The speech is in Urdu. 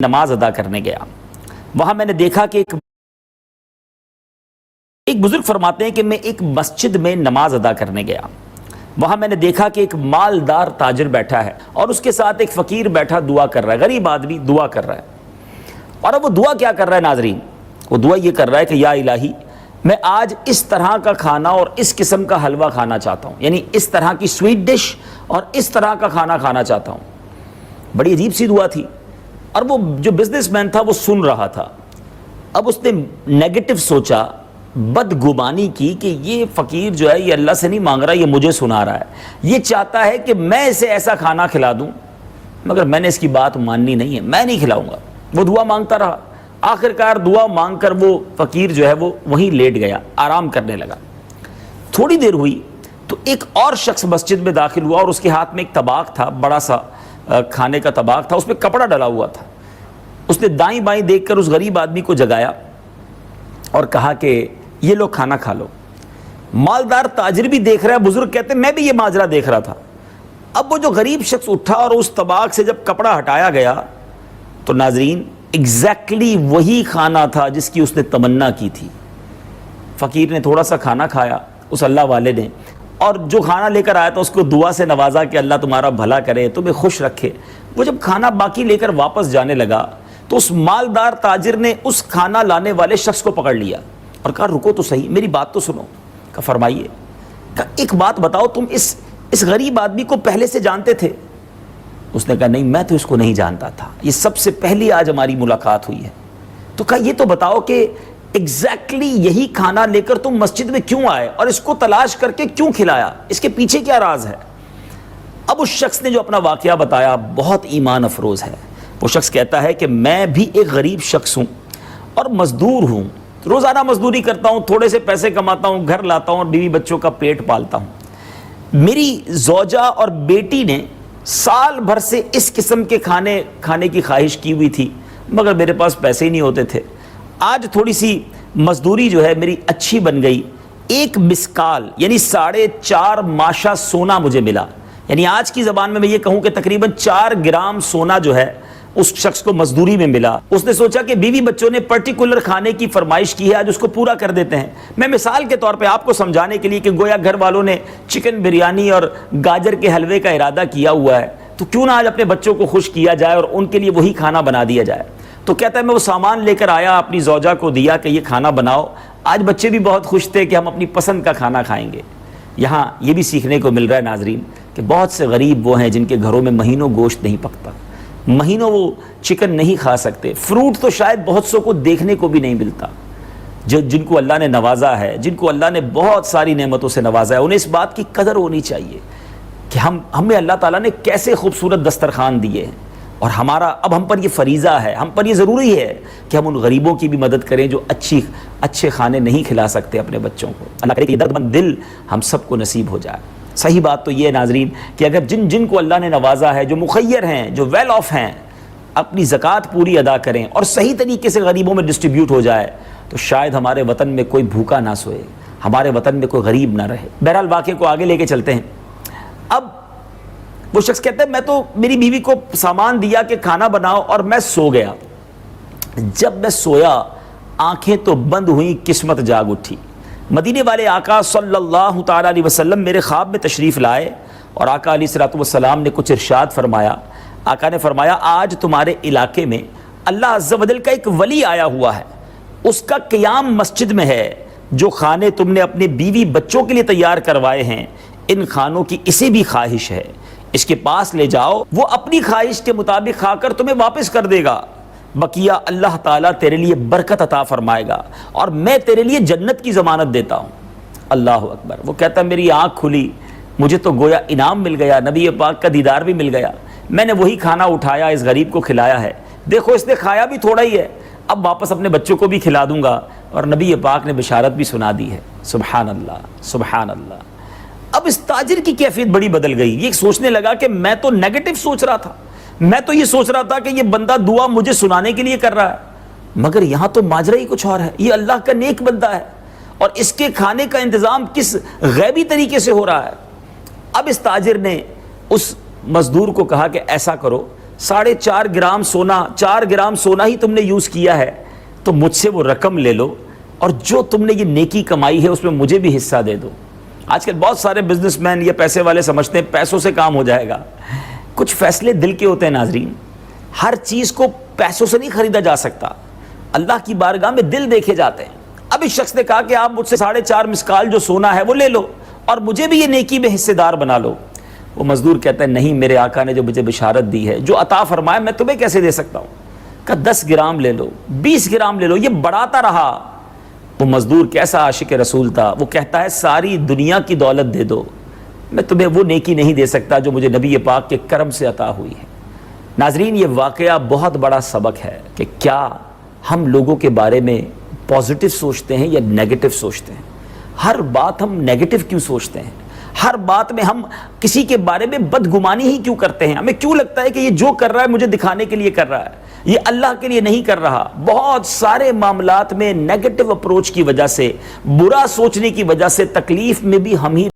نماز ادا کرنے گیا، وہاں میں نے دیکھا کہ ایک بزرگ فرماتے ہیں کہ میں ایک مسجد میں نماز ادا کرنے گیا، وہاں میں نے دیکھا کہ ایک مالدار تاجر بیٹھا ہے اور اس کے ساتھ ایک فقیر بیٹھا دعا کر رہا ہے، غریب آدمی دعا کر رہا ہے۔ اور اب وہ دعا کیا کر رہا ہے ناظرین؟ وہ دعا یہ کر رہا ہے کہ یا الہی میں آج اس طرح کا کھانا اور اس قسم کا حلوہ کھانا چاہتا ہوں، یعنی اس طرح کی سویٹ ڈش اور اس طرح کا کھانا کھانا چاہتا ہوں۔ بڑی عجیب سی دعا تھی، اور وہ جو بزنس مین تھا وہ سن رہا تھا۔ اب اس نے نیگیٹو سوچا، بدگمانی کی کہ یہ فقیر جو ہے یہ اللہ سے نہیں مانگ رہا، یہ مجھے سنا رہا ہے، یہ چاہتا ہے کہ میں اسے ایسا کھانا کھلا دوں، مگر میں نے اس کی بات ماننی نہیں ہے، میں نہیں کھلاؤں گا۔ وہ دعا مانگتا رہا، آخر کار دعا مانگ کر وہ فقیر جو ہے وہ وہیں لیٹ گیا، آرام کرنے لگا۔ تھوڑی دیر ہوئی تو ایک اور شخص مسجد میں داخل ہوا اور اس کے ہاتھ میں ایک طباق تھا، بڑا سا کھانے کا طباق تھا، اس پہ کپڑا ڈلا ہوا تھا۔ اس نے دائیں بائیں دیکھ کر اس غریب آدمی کو جگایا اور کہا کہ یہ لو کھانا کھا لو۔ مالدار تاجر بھی دیکھ رہا ہے، بزرگ کہتے ہیں میں بھی یہ ماجرا دیکھ رہا تھا۔ اب وہ جو غریب شخص اٹھا اور اس طباق سے جب کپڑا ہٹایا گیا تو ناظرین ایگزیکٹلی وہی کھانا تھا جس کی اس نے تمنا کی تھی۔ فقیر نے تھوڑا سا کھانا کھایا، اس اللہ والے نے، اور جو کھانا لے کر آیا تھا اس کو دعا سے نوازا کہ اللہ تمہارا بھلا کرے، تمہیں خوش رکھے۔ وہ جب کھانا باقی لے کر واپس جانے لگا تو اس مالدار تاجر نے اس کھانا لانے والے شخص کو پکڑ لیا اور کہا رکو تو صحیح، میری بات تو سنو۔ کہا فرمائیے۔ کہا ایک بات بتاؤ، تم اس غریب آدمی کو پہلے سے جانتے تھے؟ اس نے کہا نہیں، میں تو اس کو نہیں جانتا تھا، یہ سب سے پہلی آج ہماری ملاقات ہوئی ہے۔ تو کہا یہ تو بتاؤ کہ ایگزیکٹلی یہی کھانا لے کر تم مسجد میں کیوں آئے اور اس کو تلاش کر کے کیوں کھلایا، اس کے پیچھے کیا راز ہے؟ اب اس شخص نے جو اپنا واقعہ بتایا بہت ایمان افروز ہے۔ وہ شخص کہتا ہے کہ میں بھی ایک غریب شخص ہوں اور مزدور ہوں، روزانہ مزدوری کرتا ہوں، تھوڑے سے پیسے کماتا ہوں، گھر لاتا ہوں اور بیوی بچوں کا پیٹ پالتا ہوں۔ میری زوجہ اور بیٹی نے سال بھر سے اس قسم کے کھانے کی خواہش کی ہوئی تھی، مگر میرے پاس پیسے ہی نہیں ہوتے تھے۔ آج تھوڑی سی مزدوری جو ہے میری اچھی بن گئی، ایک مسکال یعنی 4.5 ماشا سونا مجھے ملا، یعنی آج کی زبان میں یہ کہوں کہ تقریباً 4 گرام سونا جو ہے اس شخص کو مزدوری میں ملا۔ اس نے سوچا کہ بیوی بچوں نے پرٹیکولر کھانے کی فرمائش کی ہے، آج اس کو پورا کر دیتے ہیں۔ میں مثال کے طور پہ آپ کو سمجھانے کے لیے کہ گویا گھر والوں نے چکن بریانی اور گاجر کے حلوے کا ارادہ کیا ہوا ہے، تو کیوں نہ آج اپنے بچوں کو خوش کیا جائے اور ان کے لیے وہی کھانا بنا دیا جائے۔ تو کہتا ہے میں وہ سامان لے کر آیا، اپنی زوجہ کو دیا کہ یہ کھانا بناؤ۔ آج بچے بھی بہت خوش تھے کہ ہم اپنی پسند کا کھانا کھائیں گے۔ یہاں یہ بھی سیکھنے کو مل رہا ہے ناظرین کہ بہت سے غریب وہ ہیں جن کے گھروں میں مہینوں گوشت نہیں پکتا، مہینوں وہ چکن نہیں کھا سکتے، فروٹ تو شاید بہت سو کو دیکھنے کو بھی نہیں ملتا۔ جن کو اللہ نے نوازا ہے، جن کو اللہ نے بہت ساری نعمتوں سے نوازا ہے، انہیں اس بات کی قدر ہونی چاہیے کہ ہمیں اللہ تعالیٰ نے کیسے خوبصورت دسترخوان دیے ہیں، اور اب ہم پر یہ فریضہ ہے، ہم پر یہ ضروری ہے کہ ہم ان غریبوں کی بھی مدد کریں جو اچھے کھانے نہیں کھلا سکتے اپنے بچوں کو۔ اللہ کرے کہ یہ درد مند دل ہم سب کو نصیب ہو جائے۔ صحیح بات تو یہ ہے ناظرین کہ اگر جن کو اللہ نے نوازا ہے، جو مخیر ہیں، جو ویل آف ہیں، اپنی زکوٰۃ پوری ادا کریں اور صحیح طریقے سے غریبوں میں ڈسٹریبیوٹ ہو جائے، تو شاید ہمارے وطن میں کوئی بھوکا نہ سوئے، ہمارے وطن میں کوئی غریب نہ رہے۔ بہرحال واقعے کو آگے لے کے چلتے ہیں۔ اب وہ شخص کہتا ہے میں تو میری بیوی کو سامان دیا کہ کھانا بناؤ اور میں سو گیا۔ جب میں سویا آنکھیں تو بند ہوئیں، قسمت جاگ اٹھی۔ مدینے والے آقا صلی اللہ تعالیٰ علیہ وسلم میرے خواب میں تشریف لائے اور آقا علیہ الصلوۃ والسلام نے کچھ ارشاد فرمایا۔ آقا نے فرمایا آج تمہارے علاقے میں اللہ عز و جل کا ایک ولی آیا ہوا ہے، اس کا قیام مسجد میں ہے، جو کھانے تم نے اپنے بیوی بچوں کے لیے تیار کروائے ہیں ان کھانوں کی اسے بھی خواہش ہے، اس کے پاس لے جاؤ، وہ اپنی خواہش کے مطابق کھا کر تمہیں واپس کر دے گا، بقیہ اللہ تعالیٰ تیرے لیے برکت عطا فرمائے گا اور میں تیرے لیے جنت کی ضمانت دیتا ہوں۔ اللہ اکبر۔ وہ کہتا ہے میری آنکھ کھلی، مجھے تو گویا انعام مل گیا، نبی پاک کا دیدار بھی مل گیا۔ میں نے وہی کھانا اٹھایا، اس غریب کو کھلایا ہے، دیکھو اس نے کھایا بھی تھوڑا ہی ہے، اب واپس اپنے بچوں کو بھی کھلا دوں گا، اور نبی پاک نے بشارت بھی سنا دی ہے۔ سبحان اللہ، سبحان اللہ۔ اب اس تاجر کی کیفیت بڑی بدل گئی، یہ سوچنے لگا کہ میں تو نیگیٹو سوچ رہا تھا، میں تو یہ سوچ رہا تھا کہ یہ بندہ دعا مجھے سنانے کے لیے کر رہا ہے، مگر یہاں تو ماجرا ہی کچھ اور ہے، یہ اللہ کا نیک بندہ ہے اور اس کے کھانے کا انتظام کس غیبی طریقے سے ہو رہا ہے۔ اب اس تاجر نے اس مزدور کو کہا کہ ایسا کرو، 4.5 گرام سونا، 4 گرام سونا ہی تم نے یوز کیا ہے، تو مجھ سے وہ رقم لے لو اور جو تم نے یہ نیکی کمائی ہے اس میں مجھے بھی حصہ دے دو۔ آج کل بہت سارے بزنس مین یا پیسے والے سمجھتے ہیں پیسوں سے کام ہو جائے گا۔ کچھ فیصلے دل کے ہوتے ہیں ناظرین، ہر چیز کو پیسوں سے نہیں خریدا جا سکتا، اللہ کی بارگاہ میں دل دیکھے جاتے ہیں۔ اب اس شخص نے کہا کہ آپ مجھ سے 4.5 مسکال جو سونا ہے وہ لے لو اور مجھے بھی یہ نیکی میں حصے دار بنا لو۔ وہ مزدور کہتا ہے نہیں، میرے آقا نے جو مجھے بشارت دی ہے، جو عطا فرمایا، میں تمہیں کیسے دے سکتا ہوں؟ کہا 10 گرام لے لو، 20 گرام لے لو۔ یہ بڑھاتا رہا۔ وہ مزدور کیسا عاشق رسول تھا، وہ کہتا ہے ساری دنیا کی دولت دے دو، میں تمہیں وہ نیکی نہیں دے سکتا جو مجھے نبی پاک کے کرم سے عطا ہوئی ہے۔ ناظرین، یہ واقعہ بہت بڑا سبق ہے کہ کیا ہم لوگوں کے بارے میں پازیٹیو سوچتے ہیں یا نیگیٹو سوچتے ہیں؟ ہر بات ہم نیگیٹو کیوں سوچتے ہیں؟ ہر بات میں ہم کسی کے بارے میں بدگمانی ہی کیوں کرتے ہیں؟ ہمیں کیوں لگتا ہے کہ یہ جو کر رہا ہے مجھے دکھانے کے لیے کر رہا ہے، یہ اللہ کے لیے نہیں کر رہا؟ بہت سارے معاملات میں نیگیٹو اپروچ کی وجہ سے، برا سوچنے کی وجہ سے تکلیف میں بھی ہم ہی